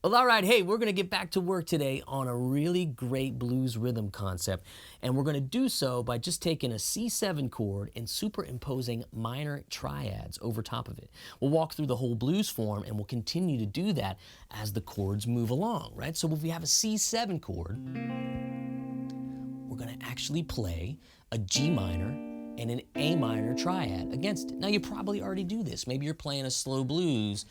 Well, all right, hey, we're going to get back to work today on a really great blues rhythm concept, and we're going to do so by just taking a C7 chord and superimposing minor triads over top of it. We'll walk through the whole blues form, and we'll continue to do that as the chords move along, right? So if we have a C7 chord, we're going to actually play a G minor and an A minor triad against it. Now, you probably already do this. Maybe you're playing a slow blues.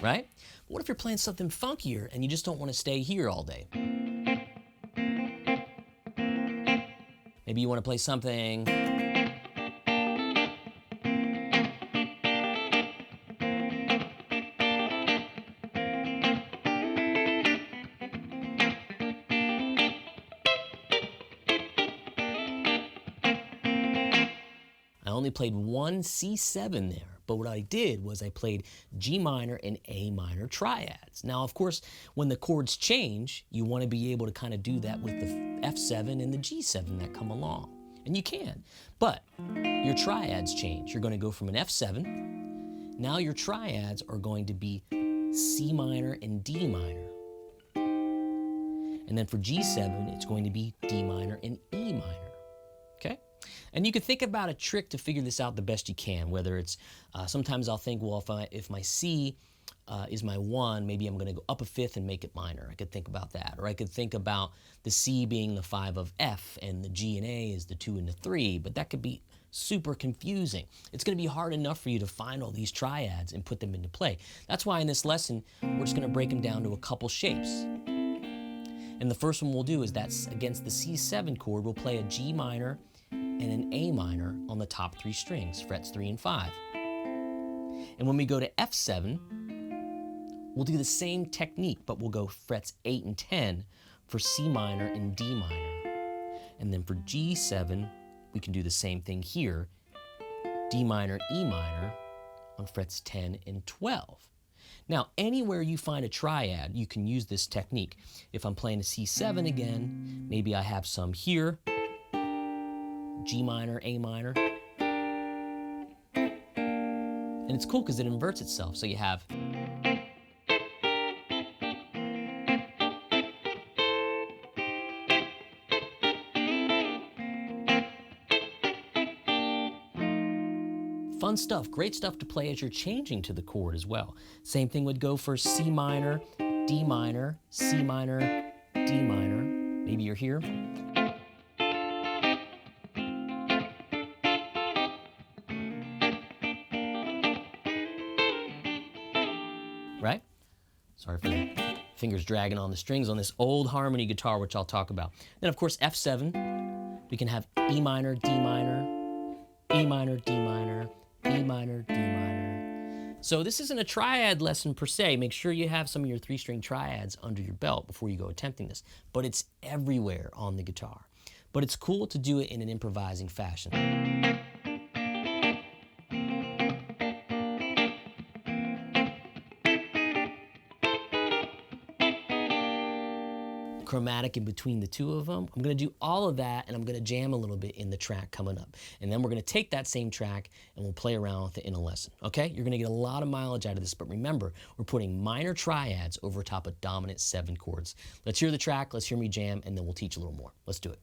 Right? But what if you're playing something funkier and you just don't want to stay here all day? Maybe you want to play something. I only played one C7 there. But what I did was I played G minor and A minor triads. Now, of course, when the chords change, you want to be able to kind of do that with the F7 and the G7 that come along. And you can. But your triads change. You're going to go from an F7. Now your triads are going to be C minor and D minor. And then for G7, it's going to be D minor and E minor. Okay? And you can think about a trick to figure this out the best you can, whether it's, sometimes I'll think, well, if my C is my 1, maybe I'm going to go up a fifth and make it minor. I could think about that. Or I could think about the C being the 5 of F and the G and A is the 2 and the 3, but that could be super confusing. It's going to be hard enough for you to find all these triads and put them into play. That's why in this lesson, we're just going to break them down to a couple shapes. And the first one we'll do is that's against the C7 chord, we'll play a G minor and an A minor on the top 3 strings, frets 3 and 5. And when we go to F7, we'll do the same technique, but we'll go frets 8 and 10 for C minor and D minor. And then for G7, we can do the same thing here, D minor, E minor on frets 10 and 12. Now, anywhere you find a triad, you can use this technique. If I'm playing a C7 again, maybe I have some here, G minor, A minor. And it's cool because it inverts itself. So you have fun stuff, great stuff to play as you're changing to the chord as well. Same thing would go for C minor, D minor, C minor, D minor. Maybe you're here. Right? Sorry for the fingers dragging on the strings on this old harmony guitar, which I'll talk about. Then, of course, F7, we can have E minor, D minor, E minor, D minor, E minor, D minor. So this isn't a triad lesson per se. Make sure you have some of your 3-string triads under your belt before you go attempting this. But it's everywhere on the guitar. But it's cool to do it in an improvising fashion. Chromatic in between the two of them. I'm going to do all of that, and I'm going to jam a little bit in the track coming up. And then we're going to take that same track and we'll play around with it in a lesson. Okay? You're going to get a lot of mileage out of this, but remember, we're putting minor triads over top of dominant 7 chords. Let's hear the track, let's hear me jam, and then we'll teach a little more. Let's do it.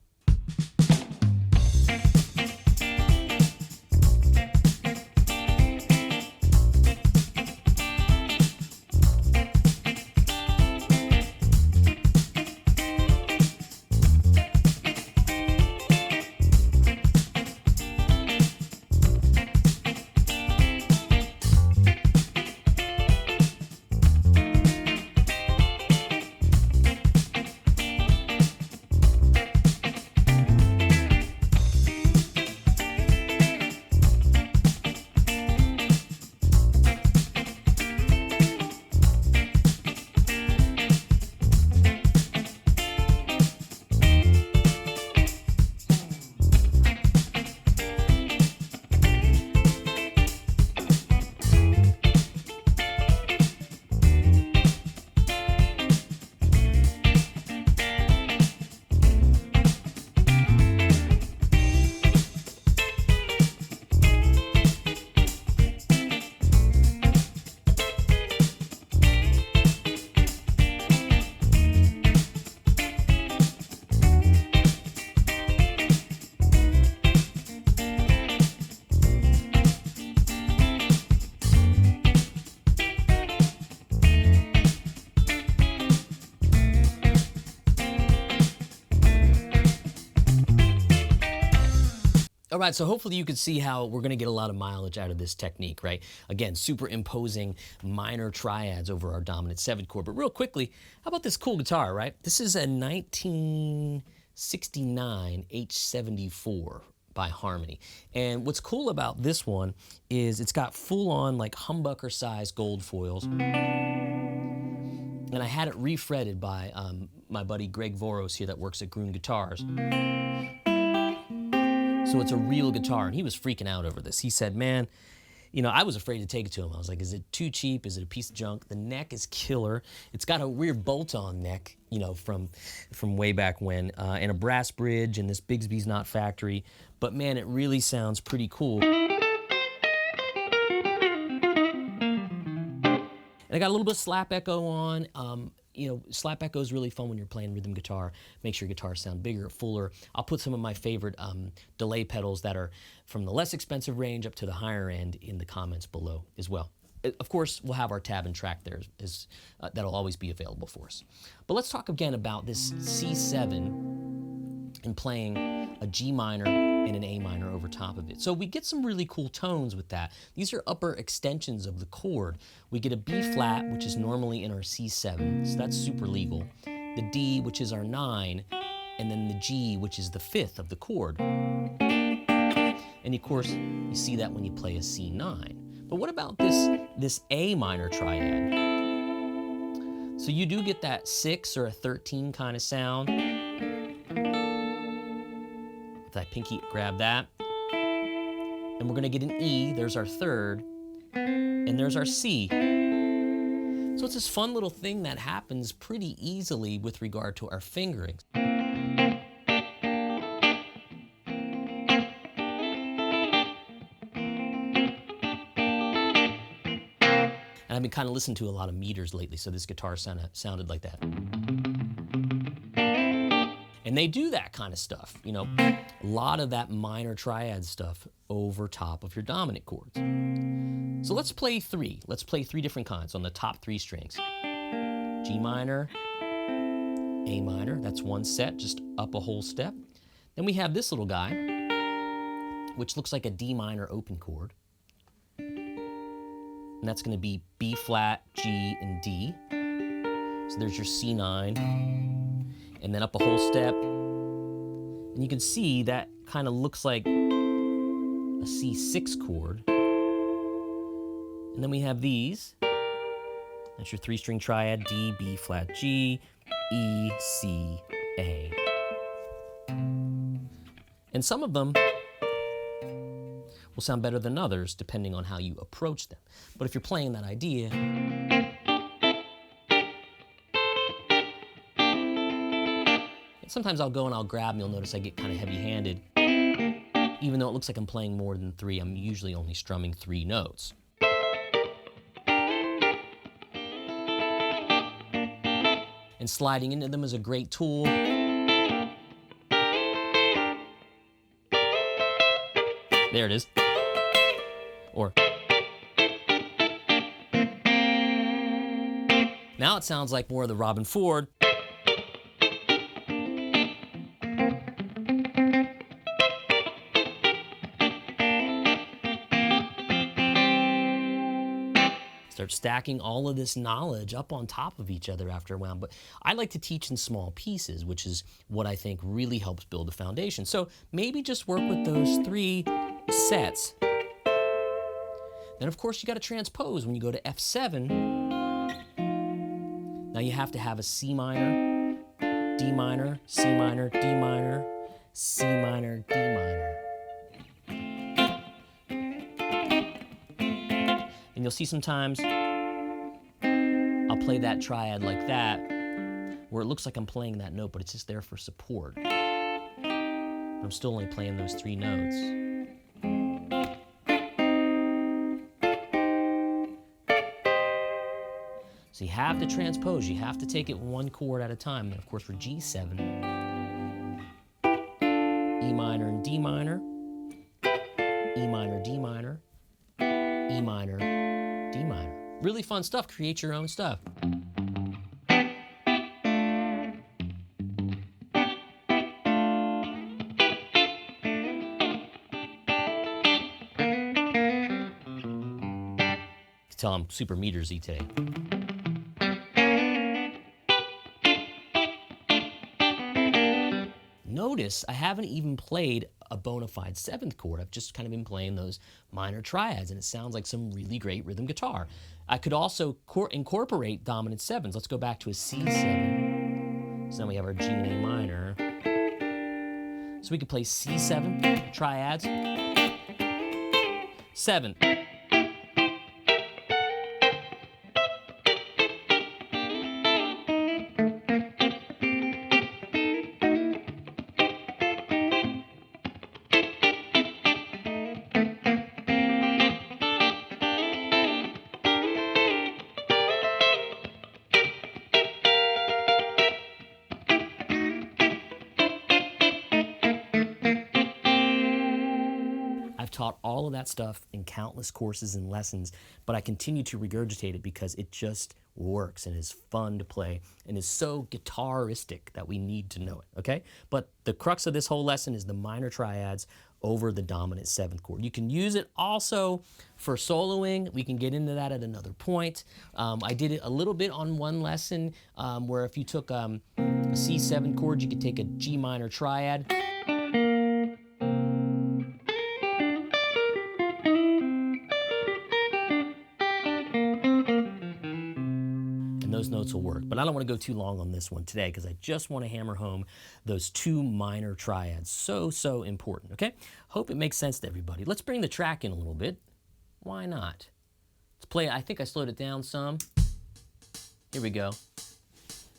right, so hopefully you can see how we're gonna get a lot of mileage out of this technique, right? Again, superimposing minor triads over our dominant 7th chord. But real quickly, how about this cool guitar, right? This is a 1969 H74 by Harmony. And what's cool about this one is it's got full-on like humbucker-sized gold foils. And I had it refretted by my buddy Greg Voros here that works at Groon Guitars. So it's a real guitar, and he was freaking out over this. He said, man, you know, I was afraid to take it to him. I was like, is it too cheap? Is it a piece of junk? The neck is killer. It's got a weird bolt-on neck, you know, from way back when, and a brass bridge, and this Bigsby's Not Factory. But man, it really sounds pretty cool. And I got a little bit of slap echo on. You know, slap echo is really fun when you're playing rhythm guitar. Makes your guitar sound bigger, fuller. I'll put some of my favorite delay pedals that are from the less expensive range up to the higher end in the comments below as well. Of course, we'll have our tab and track there. That'll always be available for us. But let's talk again about this C7 and playing a G minor and an A minor over top of it. So we get some really cool tones with that. These are upper extensions of the chord. We get a B flat, which is normally in our C7, so that's super legal. The D, which is our 9, and then the G, which is the 5th of the chord. And of course, you see that when you play a C9. But what about this A minor triad? So you do get that 6 or a 13 kind of sound. If I pinky grab that, and we're gonna get an E, there's our 3rd, and there's our C. So it's this fun little thing that happens pretty easily with regard to our fingerings. And I've been kind of listening to a lot of meters lately, so this guitar sounded like that. And they do that kind of stuff, you know, a lot of that minor triad stuff over top of your dominant chords. So let's play 3. Let's play 3 different kinds on the top 3 strings. G minor, A minor, that's one set, just up a whole step. Then we have this little guy, which looks like a D minor open chord. And that's gonna be B flat, G, and D. So there's your C9. And then up a whole step. And you can see that kind of looks like a C6 chord. And then we have these. That's your 3-string triad, D, B flat, G, E, C, A. And some of them will sound better than others depending on how you approach them. But if you're playing that idea, sometimes I'll go and I'll grab and you'll notice I get kind of heavy-handed. Even though it looks like I'm playing more than 3, I'm usually only strumming 3 notes. And sliding into them is a great tool. There it is. Or now it sounds like more of the Robin Ford. Start stacking all of this knowledge up on top of each other after a while. But I like to teach in small pieces, which is what I think really helps build a foundation. So maybe just work with those 3 sets. Then of course you got to transpose when you go to F7. Now you have to have a C minor, D minor, C minor, D minor, C minor, D minor. And you'll see sometimes I'll play that triad like that, where it looks like I'm playing that note, but it's just there for support. I'm still only playing those 3 notes. So you have to transpose, you have to take it 1 chord at a time. And of course for G7, E minor and D minor, E minor, D minor, E minor, D minor. Really fun stuff, create your own stuff. tell I'm super metersy today. Notice I haven't even played a bona fide 7th chord. I've just kind of been playing those minor triads, and it sounds like some really great rhythm guitar. I could also incorporate dominant 7s. Let's go back to a C7. So now we have our G and A minor. So we could play C7 triads, 7. Taught all of that stuff in countless courses and lessons, but I continue to regurgitate it because it just works and is fun to play and is so guitaristic that we need to know it, okay? But the crux of this whole lesson is the minor triads over the dominant 7th chord. You can use it also for soloing. We can get into that at another point. I did it a little bit on one lesson where if you took a C7 chord, you could take a G minor triad. Those notes will work. But I don't want to go too long on this one today because I just want to hammer home those 2 minor triads. So important, okay? Hope it makes sense to everybody. Let's bring the track in a little bit. Why not? Let's play it. I think I slowed it down some. Here we go.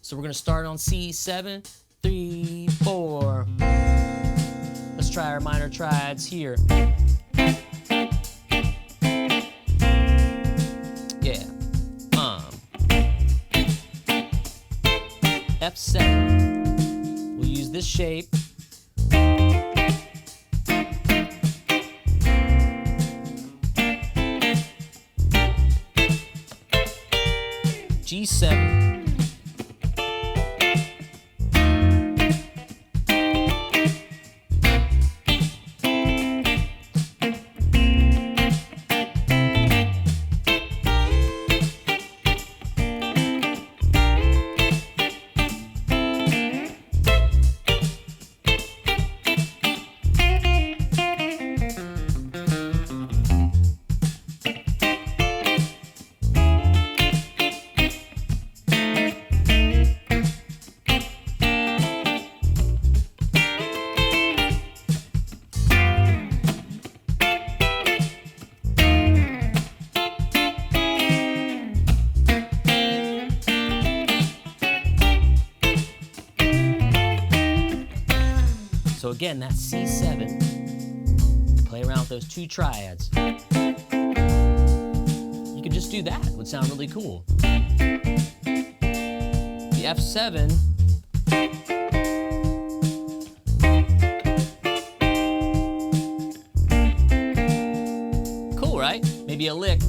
So we're going to start on C7, 3, 4. Let's try our minor triads here. F7. We'll use this shape. G7. So again, that's C7. Play around with those 2 triads. You could just do that. It would sound really cool. The F7. Cool, right? Maybe a lick.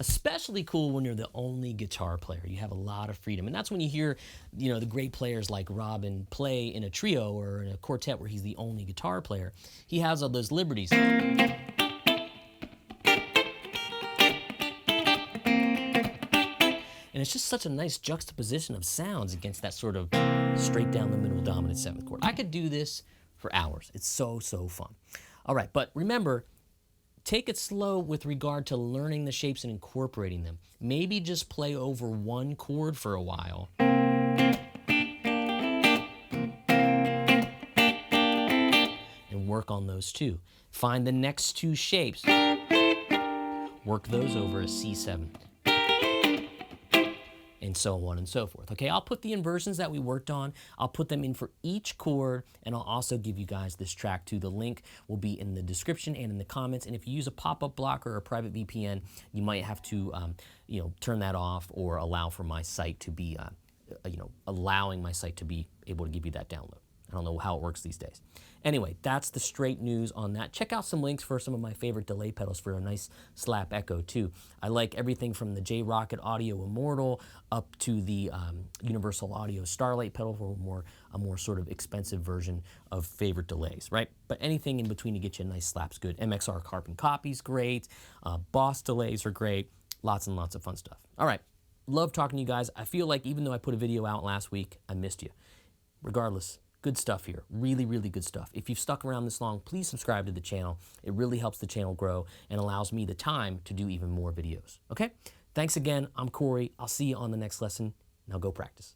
Especially cool when you're the only guitar player. You have a lot of freedom. And that's when you hear, you know, the great players like Robin play in a trio or in a quartet where he's the only guitar player. He has all those liberties. And it's just such a nice juxtaposition of sounds against that sort of straight down the middle dominant 7th chord. I could do this for hours. It's so fun. All right, but remember, take it slow with regard to learning the shapes and incorporating them. Maybe just play over 1 chord for a while. And work on those 2. Find the next 2 shapes. Work those over a C7. And so on and so forth. Okay, I'll put the inversions that we worked on, I'll put them in for each chord, and I'll also give you guys this track too. The link will be in the description and in the comments, and if you use a pop-up blocker or a private VPN, you might have to turn that off or allow for my site to be, allowing my site to be able to give you that download. I don't know how it works these days. Anyway, that's the straight news on that. Check out some links for some of my favorite delay pedals for a nice slap echo too. I like everything from the Rockett Audio Immortal up to the Universal Audio Starlight pedal for a more sort of expensive version of favorite delays, right? But anything in between to get you a nice slap's good. MXR Carbon Copy's great. Boss delays are great. Lots and lots of fun stuff. All right, love talking to you guys. I feel like even though I put a video out last week, I missed you. Regardless, good stuff here. Really, really good stuff. If you've stuck around this long, please subscribe to the channel. It really helps the channel grow and allows me the time to do even more videos. Okay? Thanks again. I'm Corey. I'll see you on the next lesson. Now go practice.